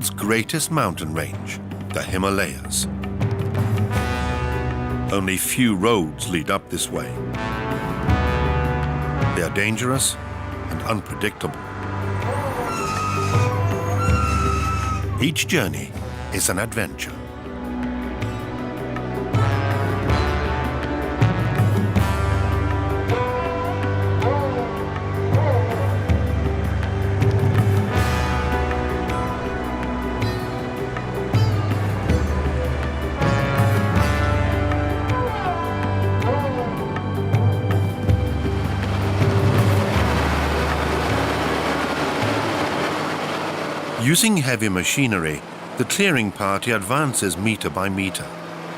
world's greatest mountain range, the Himalayas. Only few roads lead up this way. They are dangerous and unpredictable. Each journey is an adventure. Using heavy machinery, the clearing party advances meter by meter.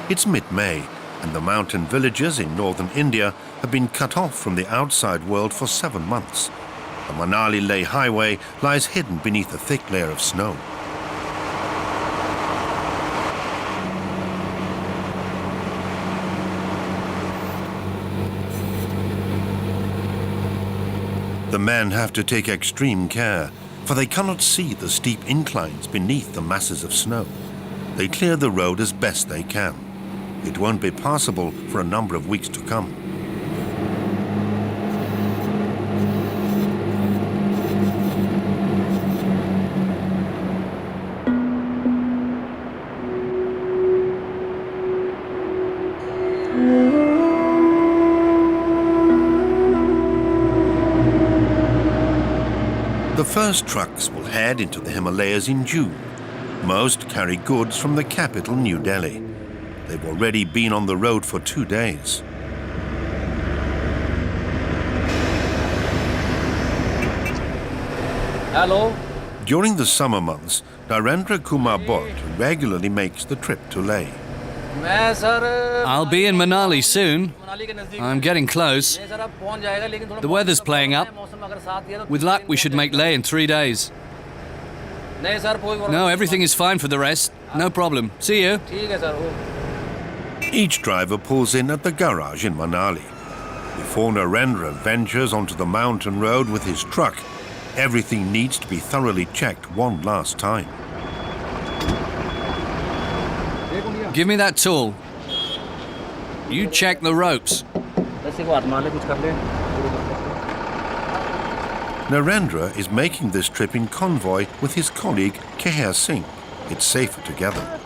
It's mid-May, and the mountain villages in northern India have been cut off from the outside world for 7 months. The Manali-Leh highway lies hidden beneath a thick layer of snow. The men have to take extreme care, for they cannot see the steep inclines beneath the masses of snow. They clear the road as best they can. It won't be passable for a number of weeks to come. The first trucks will head into the Himalayas in June. Most carry goods from the capital, New Delhi. They've already been on the road for 2 days. Hello. During the summer months, Narendra Kumar Bhatt regularly makes the trip to Leh. I'll be in Manali soon. I'm getting close. The weather's playing up. With luck, we should make Leh in 3 days. No, everything is fine for the rest. No problem. See you. Each driver pulls in at the garage in Manali. Before Narendra ventures onto the mountain road with his truck, everything needs to be thoroughly checked one last time. Give me that tool. You check the ropes. Narendra is making this trip in convoy with his colleague Keher Singh. It's safer together.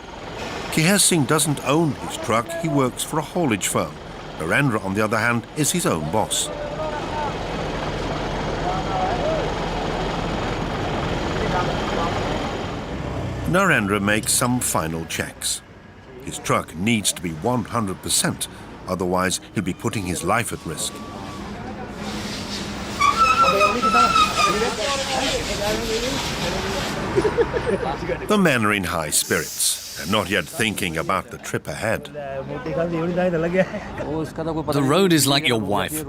Keher Singh doesn't own his truck, he works for a haulage firm. Narendra, on the other hand, is his own boss. Narendra makes some final checks. His truck needs to be 100%, otherwise he'll be putting his life at risk. The men are in high spirits. They're not yet thinking about the trip ahead. The road is like your wife.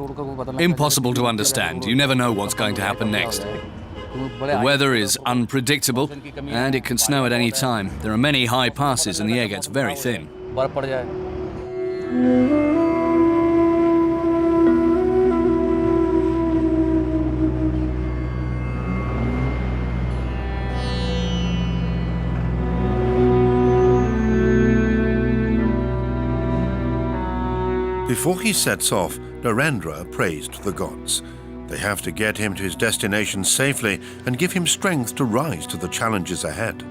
Impossible to understand. You never know what's going to happen next. The weather is unpredictable, and it can snow at any time. There are many high passes, and the air gets very thin. Before he sets off, Narendra prays to the gods. They have to get him to his destination safely and give him strength to rise to the challenges ahead.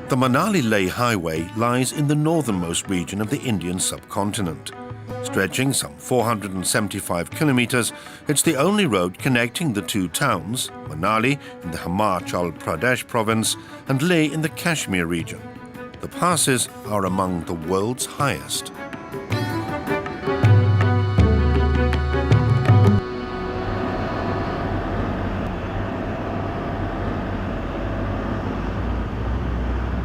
The Manali-Leh highway lies in the northernmost region of the Indian subcontinent. Stretching some 475 kilometers, it's the only road connecting the two towns, Manali in the Himachal Pradesh province and Leh in the Kashmir region. The passes are among the world's highest.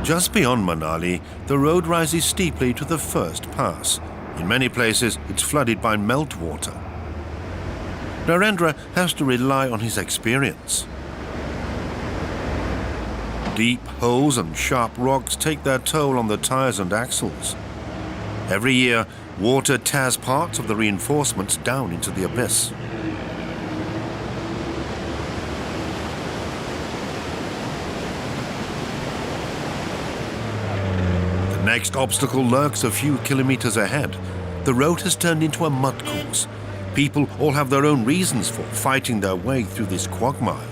Just beyond Manali, the road rises steeply to the first pass. In many places, it's flooded by meltwater. Narendra has to rely on his experience. Deep holes and sharp rocks take their toll on the tires and axles. Every year, water tears parts of the reinforcements down into the abyss. The next obstacle lurks a few kilometers ahead. The road has turned into a mud course. People all have their own reasons for fighting their way through this quagmire.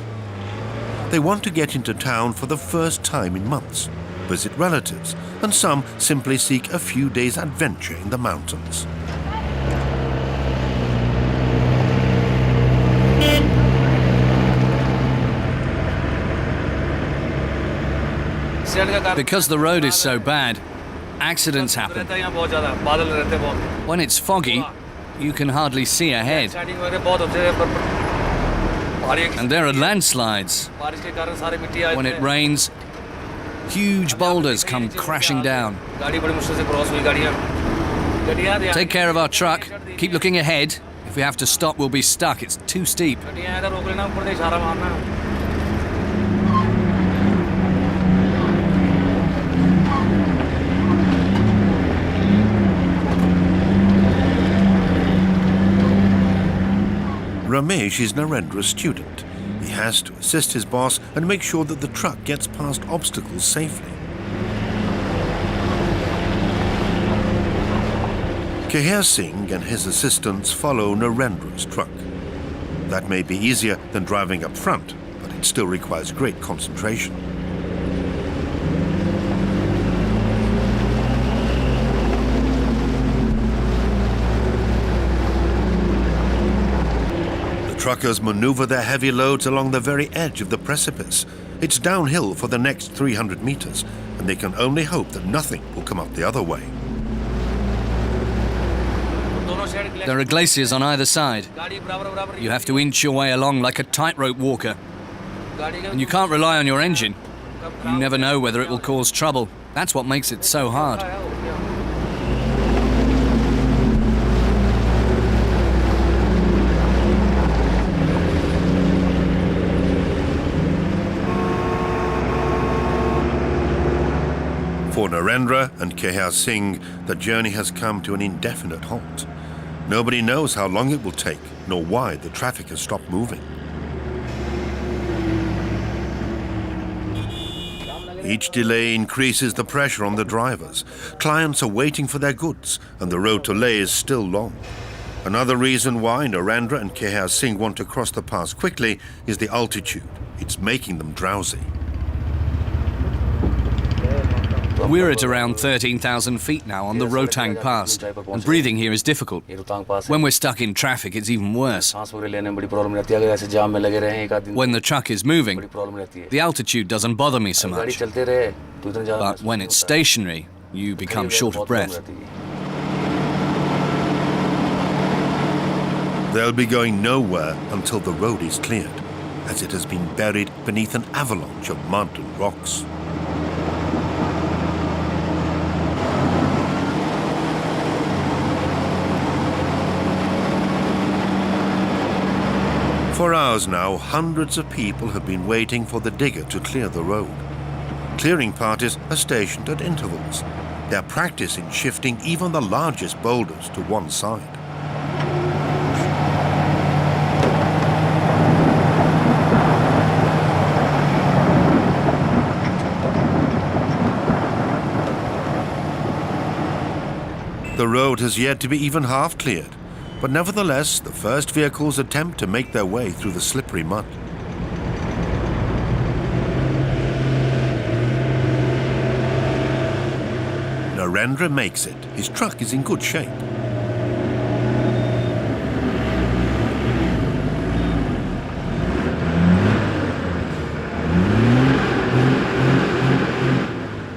They want to get into town for the first time in months, visit relatives, and some simply seek a few days' adventure in the mountains. Because the road is so bad, accidents happen. When it's foggy, you can hardly see ahead. And there are landslides. When it rains, huge boulders come crashing down. Take care of our truck. Keep looking ahead. If we have to stop, we'll be stuck. It's too steep. Ramesh is Narendra's student. He has to assist his boss and make sure that the truck gets past obstacles safely. Kehar Singh and his assistants follow Narendra's truck. That may be easier than driving up front, but it still requires great concentration. Truckers maneuver their heavy loads along the very edge of the precipice. It's downhill for the next 300 meters, and they can only hope that nothing will come up the other way. There are glaciers on either side. You have to inch your way along like a tightrope walker. And you can't rely on your engine. You never know whether it will cause trouble. That's what makes it so hard. For Narendra and Kehar Singh, the journey has come to an indefinite halt. Nobody knows how long it will take, nor why the traffic has stopped moving. Each delay increases the pressure on the drivers. Clients are waiting for their goods, and the road to Leh is still long. Another reason why Narendra and Kehar Singh want to cross the pass quickly is the altitude. It's making them drowsy. We're at around 13,000 feet now on the Rohtang Pass, and breathing here is difficult. When we're stuck in traffic, it's even worse. When the truck is moving, the altitude doesn't bother me so much. But when it's stationary, you become short of breath. They'll be going nowhere until the road is cleared, as it has been buried beneath an avalanche of mud and rocks. For hours now, hundreds of people have been waiting for the digger to clear the road. Clearing parties are stationed at intervals. They're practicing shifting even the largest boulders to one side. The road has yet to be even half cleared. But nevertheless, the first vehicles attempt to make their way through the slippery mud. Narendra makes it. His truck is in good shape.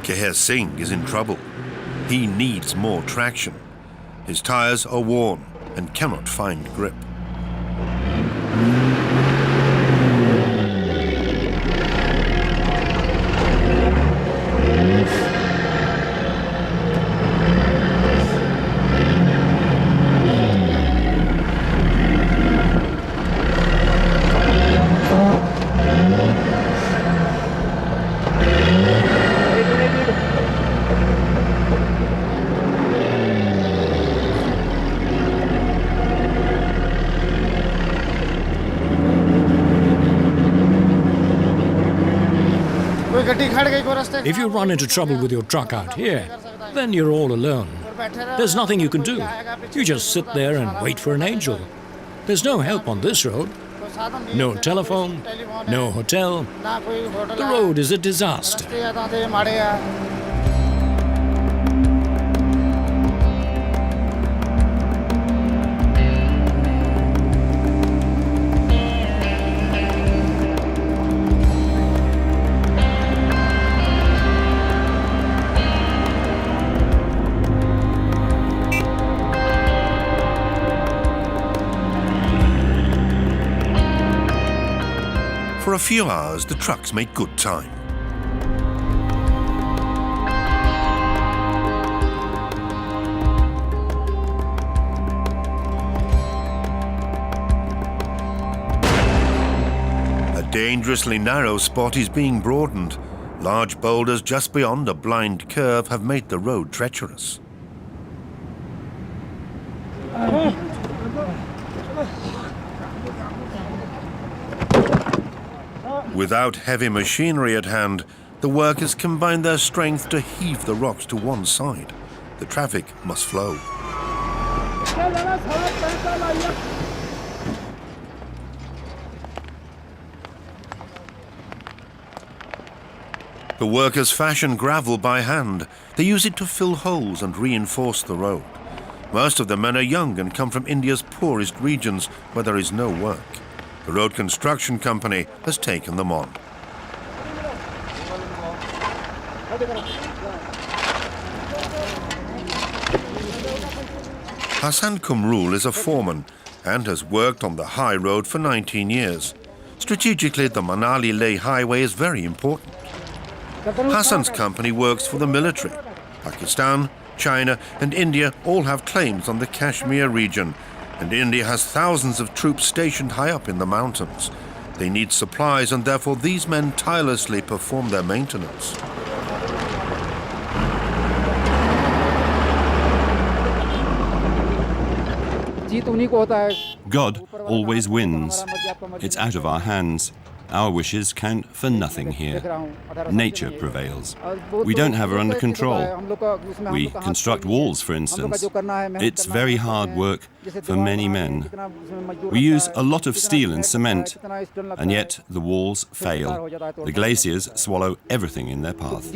Kehar Singh is in trouble. He needs more traction. His tires are worn and cannot find grip. If you run into trouble with your truck out here, then you're all alone. There's nothing you can do. You just sit there and wait for an angel. There's no help on this road. No telephone, no hotel. The road is a disaster. For a few hours, the trucks make good time. A dangerously narrow spot is being broadened. Large boulders just beyond a blind curve have made the road treacherous. Without heavy machinery at hand, the workers combine their strength to heave the rocks to one side. The traffic must flow. The workers fashion gravel by hand. They use it to fill holes and reinforce the road. Most of the men are young and come from India's poorest regions where there is no work. The road construction company has taken them on. Hassan Kumrul is a foreman and has worked on the high road for 19 years. Strategically, the Manali-Leh highway is very important. Hassan's company works for the military. Pakistan, China and India all have claims on the Kashmir region, and India has thousands of troops stationed high up in the mountains. They need supplies, and therefore these men tirelessly perform their maintenance. God always wins. It's out of our hands. Our wishes count for nothing here. Nature prevails. We don't have her under control. We construct walls, for instance. It's very hard work for many men. We use a lot of steel and cement, and yet the walls fail. The glaciers swallow everything in their path.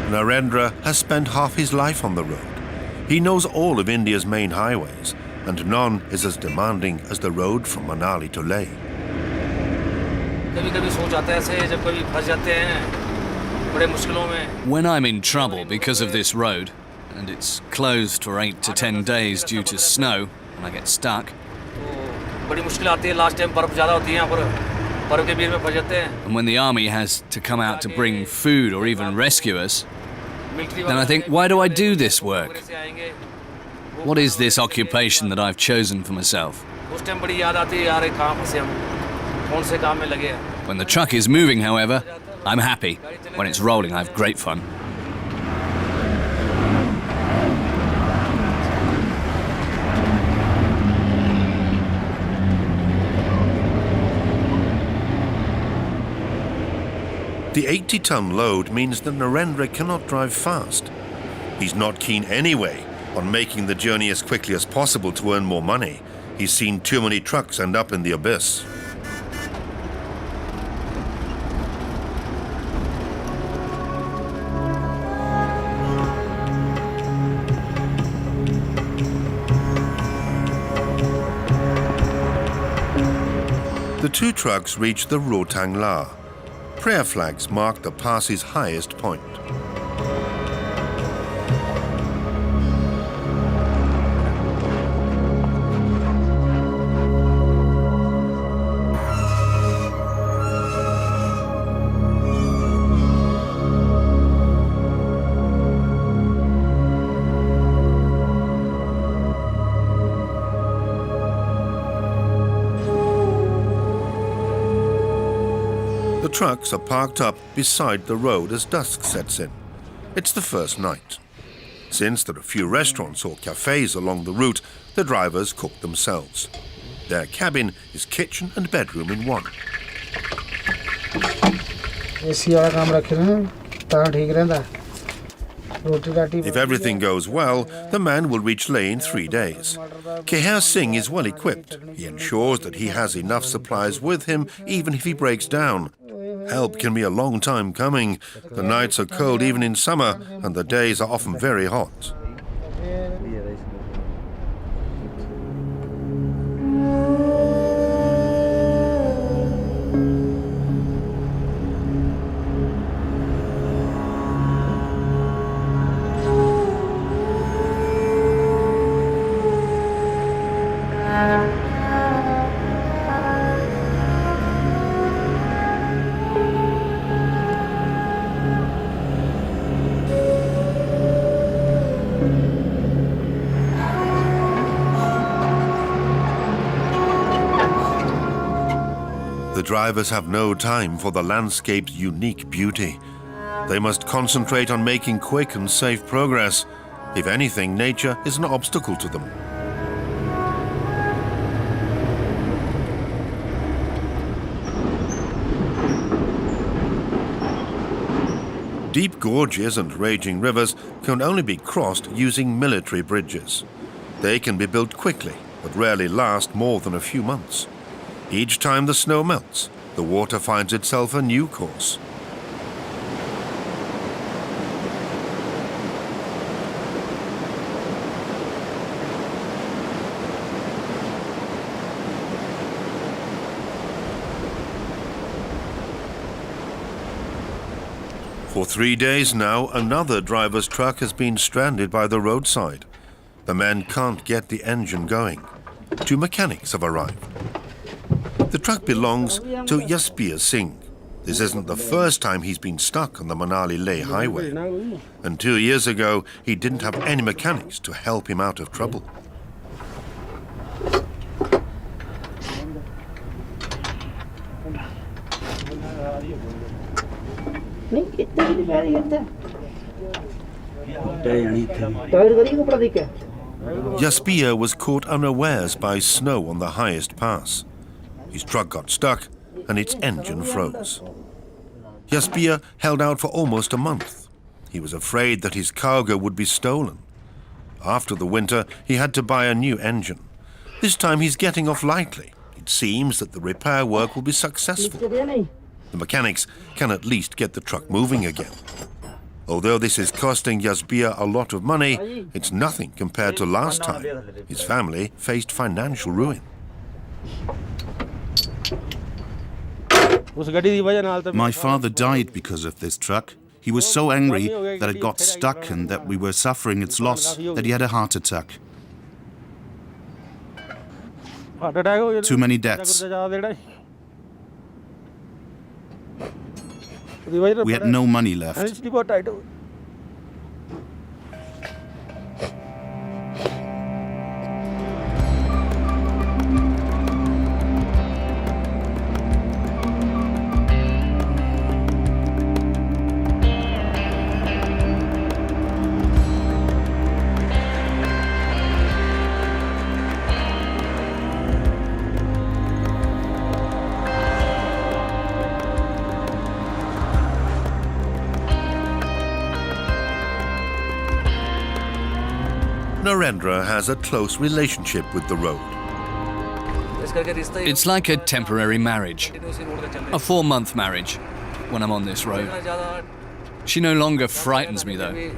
Narendra has spent half his life on the road. He knows all of India's main highways, and none is as demanding as the road from Manali to Leh. When I'm in trouble because of this road, and it's closed for 8 to 10 days due to snow, and I get stuck, and when the army has to come out to bring food or even rescue us, then I think, why do I do this work? What is this occupation that I've chosen for myself? When the truck is moving, however, I'm happy. When it's rolling, I have great fun. The 80-ton load means that Narendra cannot drive fast. He's not keen anyway on making the journey as quickly as possible to earn more money. He's seen too many trucks end up in the abyss. The two trucks reach the Rohtang La. Prayer flags mark the pass's highest point. The trucks are parked up beside the road as dusk sets in. It's the first night. Since there are few restaurants or cafes along the route, the drivers cook themselves. Their cabin is kitchen and bedroom in one. If everything goes well, the man will reach Leh in 3 days. Keher Singh is well equipped. He ensures that he has enough supplies with him even if he breaks down. Help can be a long time coming. The nights are cold even in summer, and the days are often very hot. The drivers have no time for the landscape's unique beauty. They must concentrate on making quick and safe progress. If anything, nature is an obstacle to them. Deep gorges and raging rivers can only be crossed using military bridges. They can be built quickly, but rarely last more than a few months. Each time the snow melts, the water finds itself a new course. For 3 days now, another driver's truck has been stranded by the roadside. The men can't get the engine going. 2 mechanics have arrived. The truck belongs to Jasbir Singh. This isn't the first time he's been stuck on the Manali-Leh highway. And 2 years ago, he didn't have any mechanics to help him out of trouble. Jasbir was caught unawares by snow on the highest pass. His truck got stuck and its engine froze. Jasbir held out for almost a month. He was afraid that his cargo would be stolen. After the winter, he had to buy a new engine. This time he's getting off lightly. It seems that the repair work will be successful. The mechanics can at least get the truck moving again. Although this is costing Jasbir a lot of money, it's nothing compared to last time. His family faced financial ruin. My father died because of this truck. He was so angry that it got stuck and that we were suffering its loss that he had a heart attack. Too many debts. We had no money left. Narendra has a close relationship with the road. It's like a temporary marriage, a 4-month marriage when I'm on this road. She no longer frightens me though.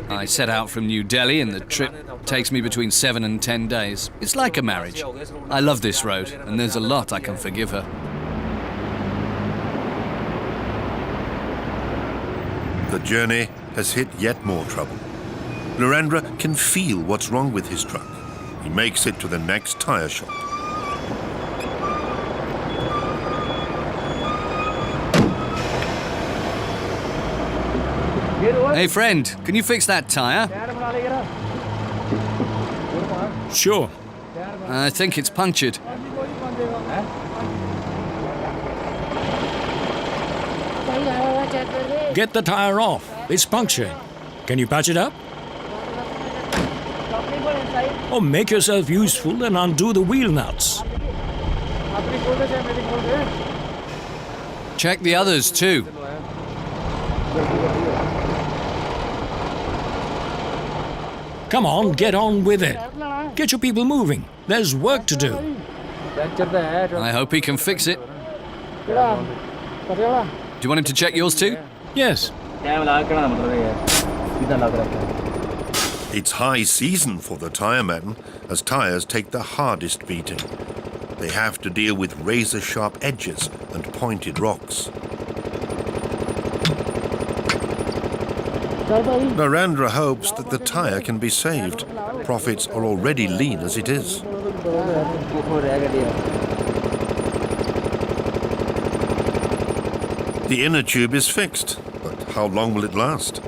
I set out from New Delhi and the trip takes me between 7 and 10 days. It's like a marriage. I love this road and there's a lot I can forgive her. The journey has hit yet more trouble. Narendra can feel what's wrong with his truck. He makes it to the next tire shop. Hey friend, can you fix that tire? Sure. I think it's punctured. Get the tire off. It's punctured. Can you patch it up? Or make yourself useful and undo the wheel nuts. Check the others too. Come on, get on with it. Get your people moving. There's work to do. I hope he can fix it. Do you want him to check yours too? Yes. It's high season for the tyremen, as tyres take the hardest beating. They have to deal with razor-sharp edges and pointed rocks. Narendra hopes that the tyre can be saved. Profits are already lean as it is. The inner tube is fixed, but how long will it last?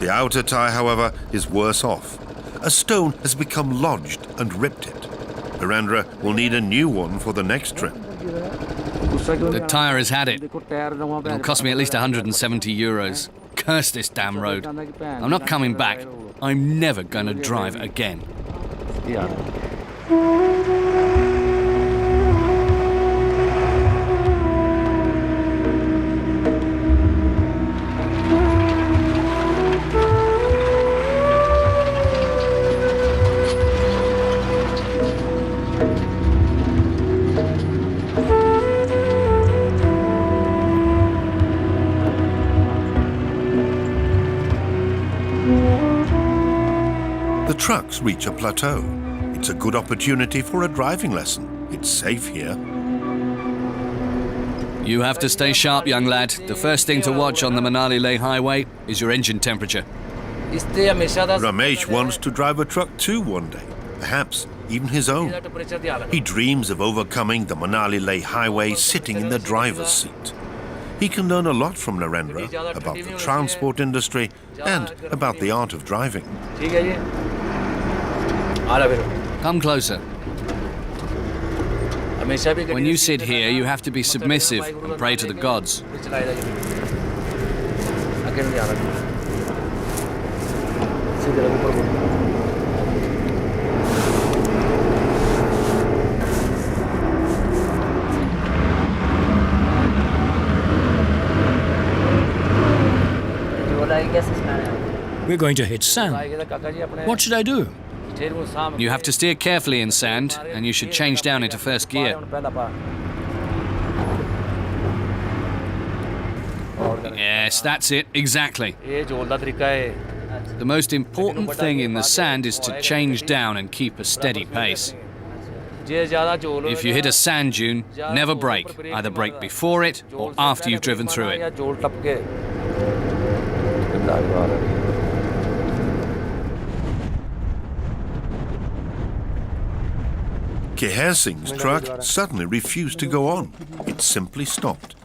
The outer tyre, however, is worse off. A stone has become lodged and ripped it. Narendra will need a new one for the next trip. The tyre has had it. It'll cost me at least 170 euros. Curse this damn road. I'm not coming back. I'm never going to drive again. The trucks reach a plateau. It's a good opportunity for a driving lesson. It's safe here. You have to stay sharp, young lad. The first thing to watch on the Manali-Leh highway is your engine temperature. Ramesh wants to drive a truck too one day, perhaps even his own. He dreams of overcoming the Manali-Leh highway sitting in the driver's seat. He can learn a lot from Narendra about the transport industry and about the art of driving. Come closer. When you sit here, you have to be submissive and pray to the gods. We're going to hit sand. What should I do? You have to steer carefully in sand, and you should change down into first gear. Yes, that's it, exactly. The most important thing in the sand is to change down and keep a steady pace. If you hit a sand dune, never brake. Either brake before it or after you've driven through it. Keher Singh's truck suddenly refused to go on. It simply stopped.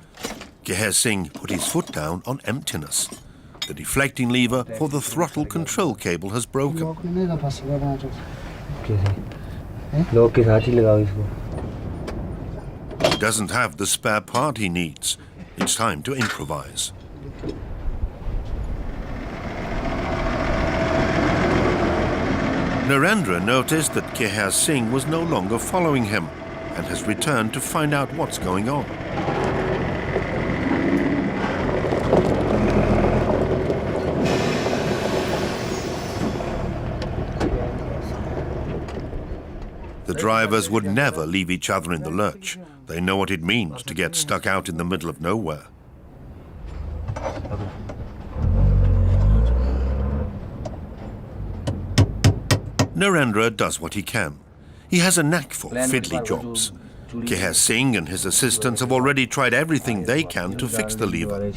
Keher Singh put his foot down on emptiness. The deflecting lever for the throttle control cable has broken. He doesn't have the spare part he needs. It's time to improvise. Narendra noticed that Keher Singh was no longer following him and has returned to find out what's going on. The drivers would never leave each other in the lurch. They know what it means to get stuck out in the middle of nowhere. Narendra does what he can. He has a knack for fiddly jobs. Keher Singh and his assistants have already tried everything they can to fix the lever.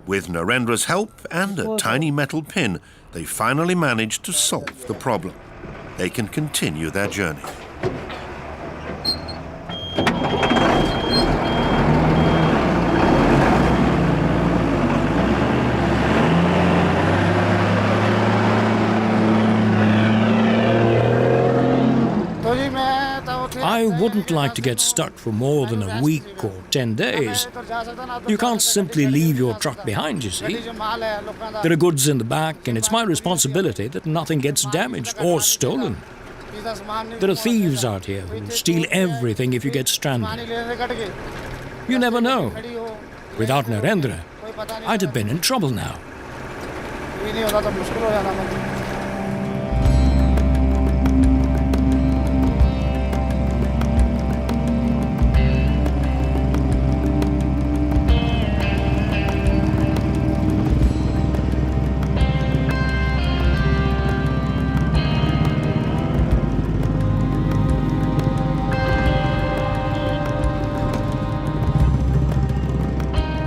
With Narendra's help and a tiny metal pin, they finally managed to solve the problem. They can continue their journey. I wouldn't like to get stuck for more than a week or 10 days. You can't simply leave your truck behind, you see. There are goods in the back, and it's my responsibility that nothing gets damaged or stolen. There are thieves out here who steal everything if you get stranded. You never know. Without Narendra, I'd have been in trouble now.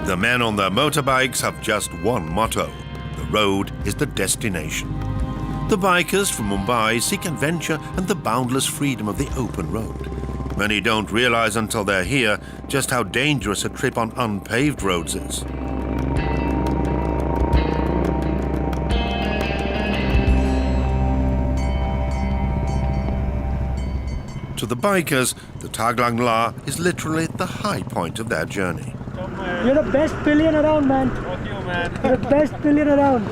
The men on their motorbikes have just one motto: the road is the destination. The bikers from Mumbai seek adventure and the boundless freedom of the open road. Many don't realize until they're here just how dangerous a trip on unpaved roads is. To the bikers, the Taglang La is literally the high point of their journey. You're the best pillion around, man. You're the best pillion around.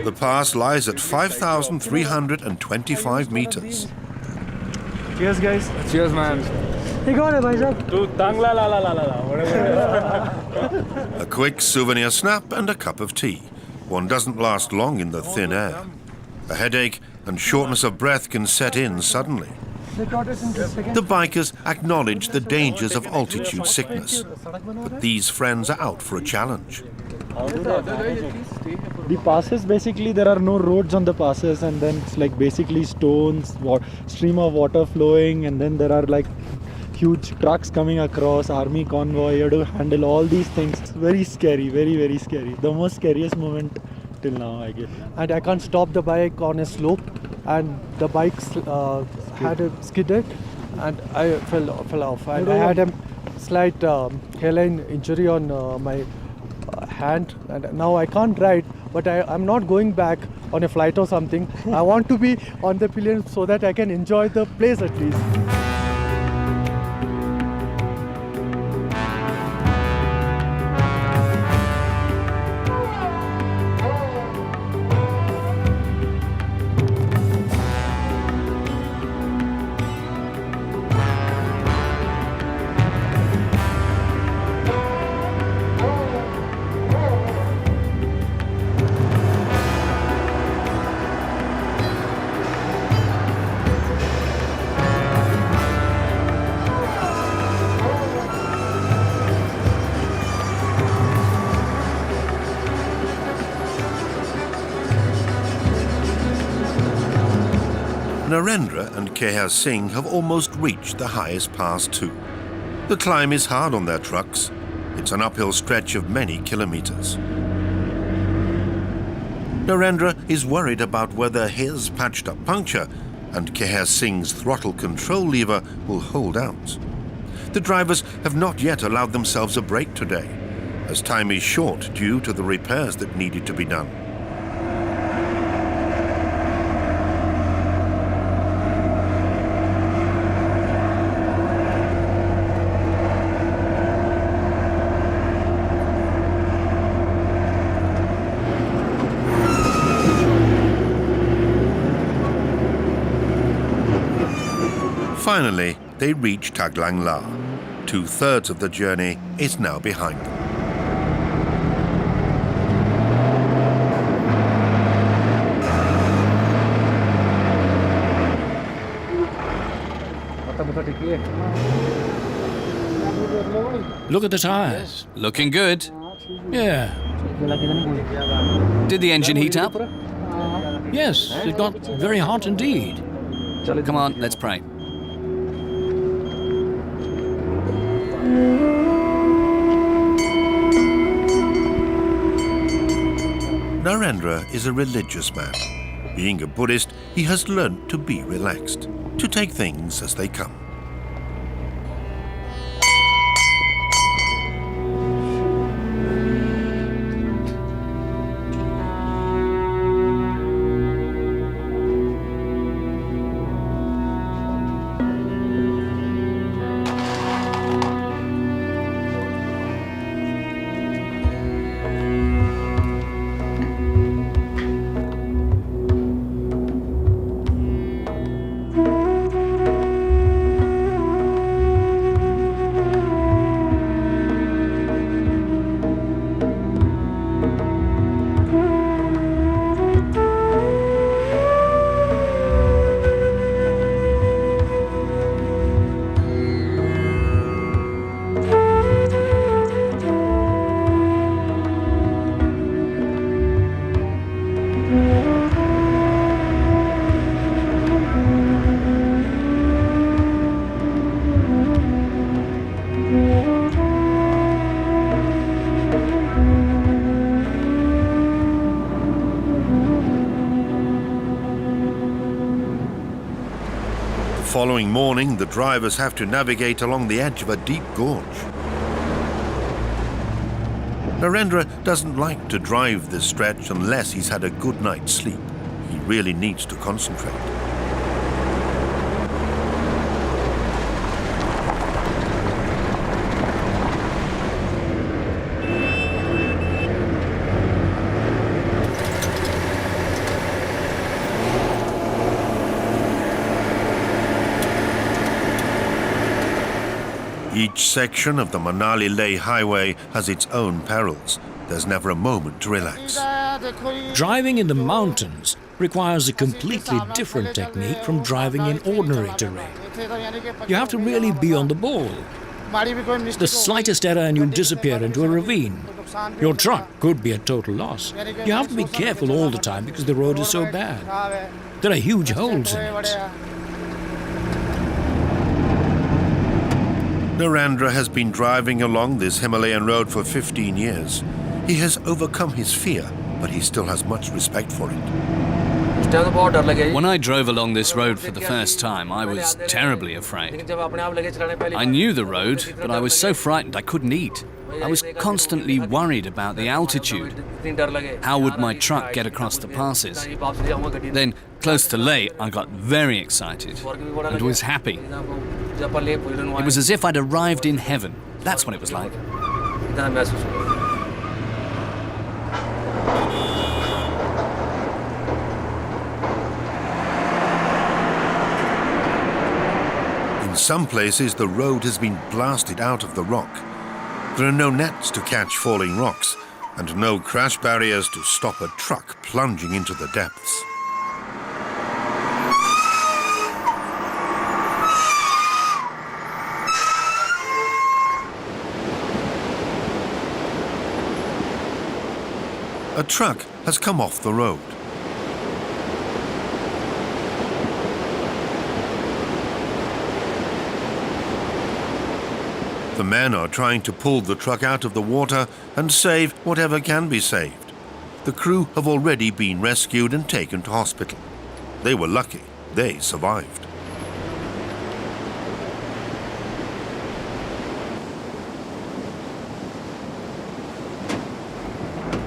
The pass lies at 5,325 meters. Cheers, guys. Cheers, man. Hey, go on, bhai sahab. Tu tang la la la la la. Whatever. A quick souvenir snap and a cup of tea. One doesn't last long in the thin air. A headache and shortness of breath can set in suddenly. The bikers acknowledge the dangers of altitude sickness, but these friends are out for a challenge. The passes, basically, there are no roads on the passes, and then it's like basically stones, stream of water flowing, and then there are like huge trucks coming across, army convoy. You have to handle all these things. It's very scary, very, very scary. The most scariest moment till now, I guess. And I can't stop the bike on a slope, and the bike had a skidded, and I fell off, and I had a slight hairline injury on my hand, and now I can't ride, but I'm not going back on a flight or something. I want to be on the pillion so that I can enjoy the place at least. Narendra and Kehar Singh have almost reached the highest pass too. The climb is hard on their trucks. It's an uphill stretch of many kilometers. Narendra is worried about whether his patched-up puncture and Kehar Singh's throttle control lever will hold out. The drivers have not yet allowed themselves a break today, as time is short due to the repairs that needed to be done. Finally, they reach Taglang La. 2/3 of the journey is now behind them. Look at the tires. Looking good. Yeah. Did the engine heat up? Yes, it got very hot indeed. Come on, let's pray. Narendra is a religious man. Being a Buddhist, he has learnt to be relaxed, to take things as they come. following morning, the drivers have to navigate along the edge of a deep gorge. Narendra doesn't like to drive this stretch unless he's had a good night's sleep. He really needs to concentrate. Each section of the Manali-Leh highway has its own perils. There's never a moment to relax. Driving in the mountains requires a completely different technique from driving in ordinary terrain. You have to really be on the ball. The slightest error and you'll disappear into a ravine. Your truck could be a total loss. You have to be careful all the time because the road is so bad. There are huge holes in it. Narendra has been driving along this Himalayan road for 15 years. He has overcome his fear, but he still has much respect for it. When I drove along this road for the first time, I was terribly afraid. I knew the road, but I was so frightened I couldn't eat. I was constantly worried about the altitude. How would my truck get across the passes? Then, close to Leh, I got very excited and was happy. It was as if I'd arrived in heaven. That's what it was like. In some places, the road has been blasted out of the rock. There are no nets to catch falling rocks and no crash barriers to stop a truck plunging into the depths. A truck has come off the road. The men are trying to pull the truck out of the water and save whatever can be saved. The crew have already been rescued and taken to hospital. They were lucky. They survived.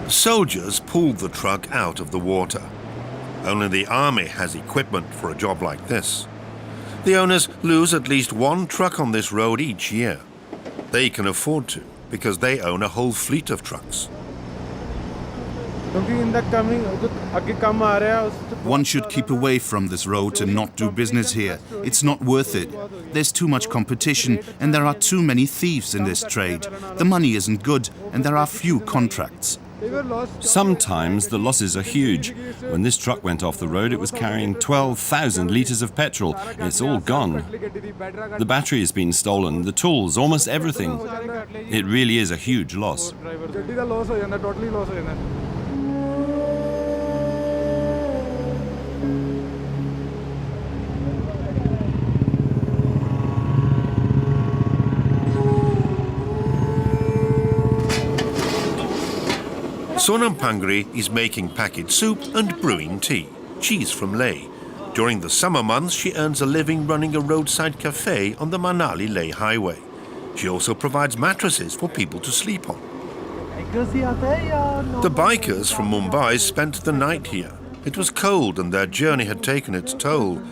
Soldiers pulled the truck out of the water. Only the army has equipment for a job like this. The owners lose at least one truck on this road each year. They can afford to because they own a whole fleet of trucks. One should keep away from this road and not do business here. It's not worth it. There's too much competition and there are too many thieves in this trade. The money isn't good and there are few contracts. Sometimes the losses are huge. When this truck went off the road, it was carrying 12,000 litres of petrol. It's all gone. The battery has been stolen, the tools, almost everything. It really is a huge loss. Sonam Pangri is making packet soup and brewing tea. She's from Leh. During the summer months, she earns a living running a roadside cafe on the Manali-Leh highway. She also provides mattresses for people to sleep on. The bikers from Mumbai spent the night here. It was cold and their journey had taken its toll.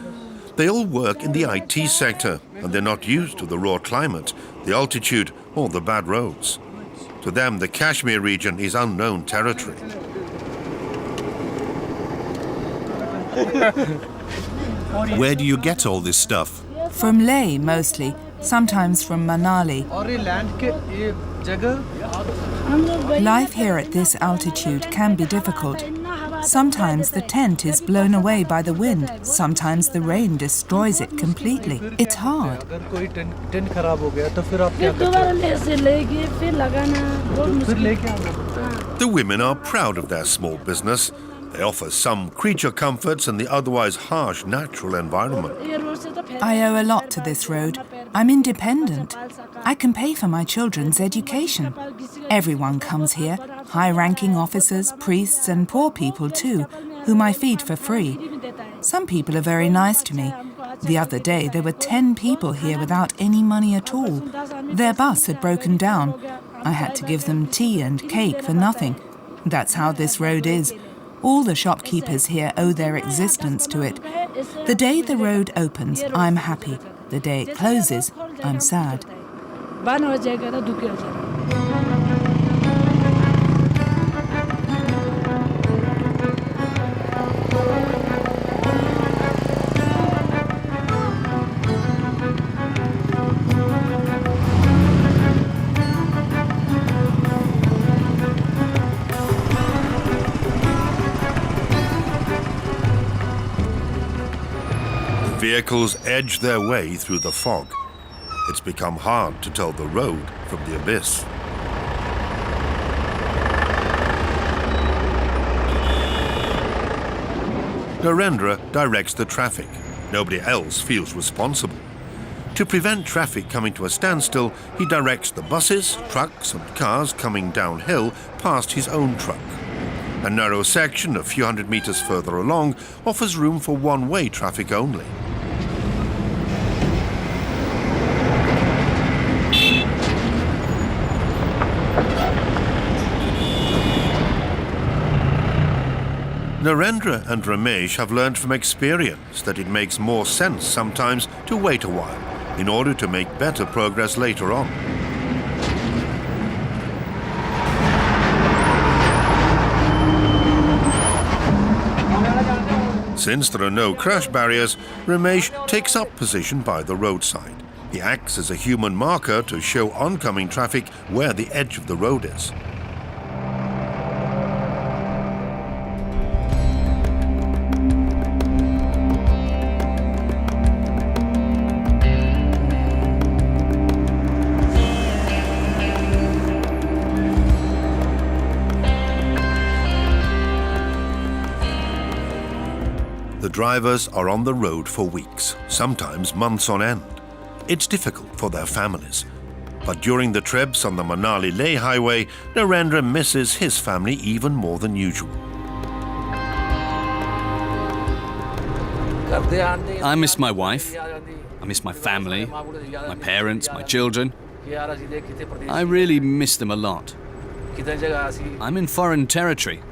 They all work in the IT sector and they're not used to the raw climate, the altitude or the bad roads. To them, the Kashmir region is unknown territory. Where do you get all this stuff? From Leh, mostly. Sometimes from Manali. Life here at this altitude can be difficult. Sometimes the tent is blown away by the wind. Sometimes the rain destroys it completely. It's hard. The women are proud of their small business. They offer some creature comforts in the otherwise harsh natural environment. I owe a lot to this road. I'm independent. I can pay for my children's education. Everyone comes here, high-ranking officers, priests and poor people too, whom I feed for free. Some people are very nice to me. The other day, there were 10 people here without any money at all. Their bus had broken down. I had to give them tea and cake for nothing. That's how this road is. All the shopkeepers here owe their existence to it. The day the road opens, I'm happy. The day it closes, I'm sad. Vehicles edge their way through the fog. It's become hard to tell the road from the abyss. Narendra directs the traffic. Nobody else feels responsible. To prevent traffic coming to a standstill, he directs the buses, trucks and cars coming downhill past his own truck. A narrow section a few hundred meters further along offers room for one-way traffic only. Narendra and Ramesh have learned from experience that it makes more sense sometimes to wait a while in order to make better progress later on. Since there are no crash barriers, Ramesh takes up position by the roadside. He acts as a human marker to show oncoming traffic where the edge of the road is. The drivers are on the road for weeks, sometimes months on end. It's difficult for their families. But during the trips on the Manali-Leh highway, Narendra misses his family even more than usual. I miss my wife. I miss my family, my parents, my children. I really miss them a lot. I'm in foreign territory.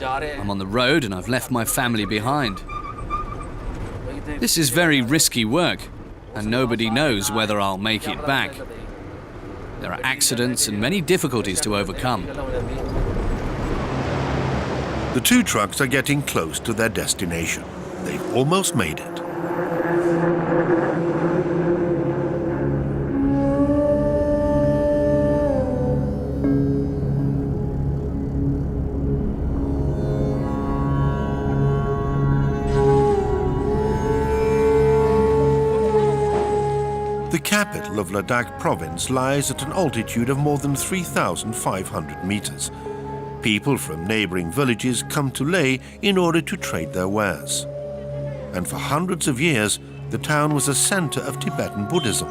I'm on the road and I've left my family behind. This is very risky work, and nobody knows whether I'll make it back. There are accidents and many difficulties to overcome. The two trucks are getting close to their destination. They've almost made it. The capital of Ladakh province lies at an altitude of more than 3,500 meters. People from neighboring villages come to Leh in order to trade their wares. And for hundreds of years, the town was a center of Tibetan Buddhism.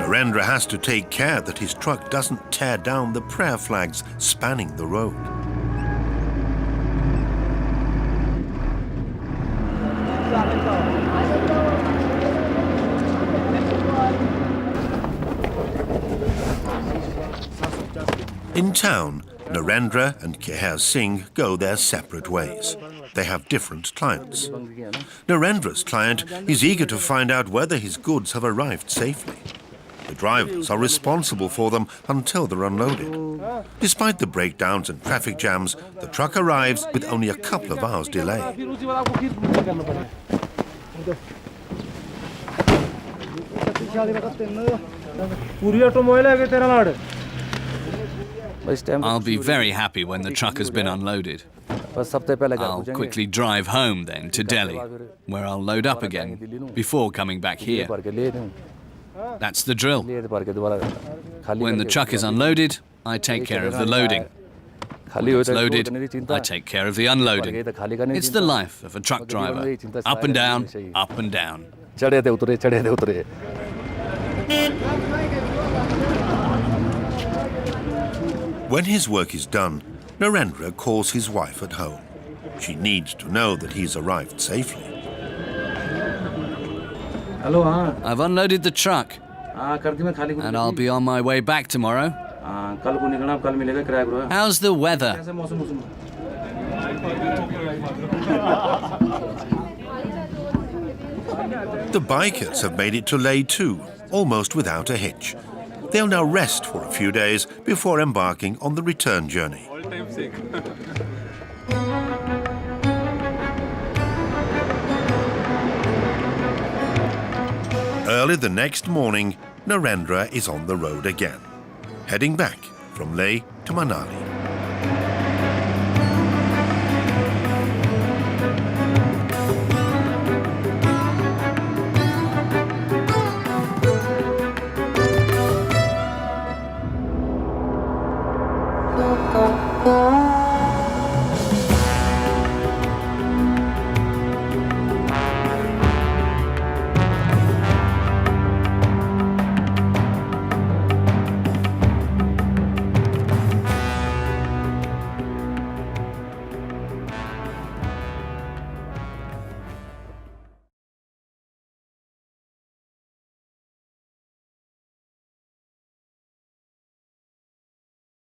Narendra has to take care that his truck doesn't tear down the prayer flags spanning the road. In town, Narendra and Keher Singh go their separate ways. They have different clients. Narendra's client is eager to find out whether his goods have arrived safely. The drivers are responsible for them until they're unloaded. Despite the breakdowns and traffic jams, the truck arrives with only a couple of hours delay. I'll be very happy when the truck has been unloaded. I'll quickly drive home then to Delhi, where I'll load up again before coming back here. That's the drill. When the truck is unloaded, I take care of the loading. When it's loaded, I take care of the unloading. It's the life of a truck driver. Up and down, up and down. When his work is done, Narendra calls his wife at home. She needs to know that he's arrived safely. Hello, हाँ I've unloaded the truck, कर दी मैं खाली and I'll be on my way back tomorrow. कल को निकलना कल मिलेगा किराया करो How's the weather? कैसे मौसम मौसम The bikers have made it to Leh too, almost without a hitch. They'll now rest for a few days before embarking on the return journey. Early the next morning, Narendra is on the road again, heading back from Leh to Manali.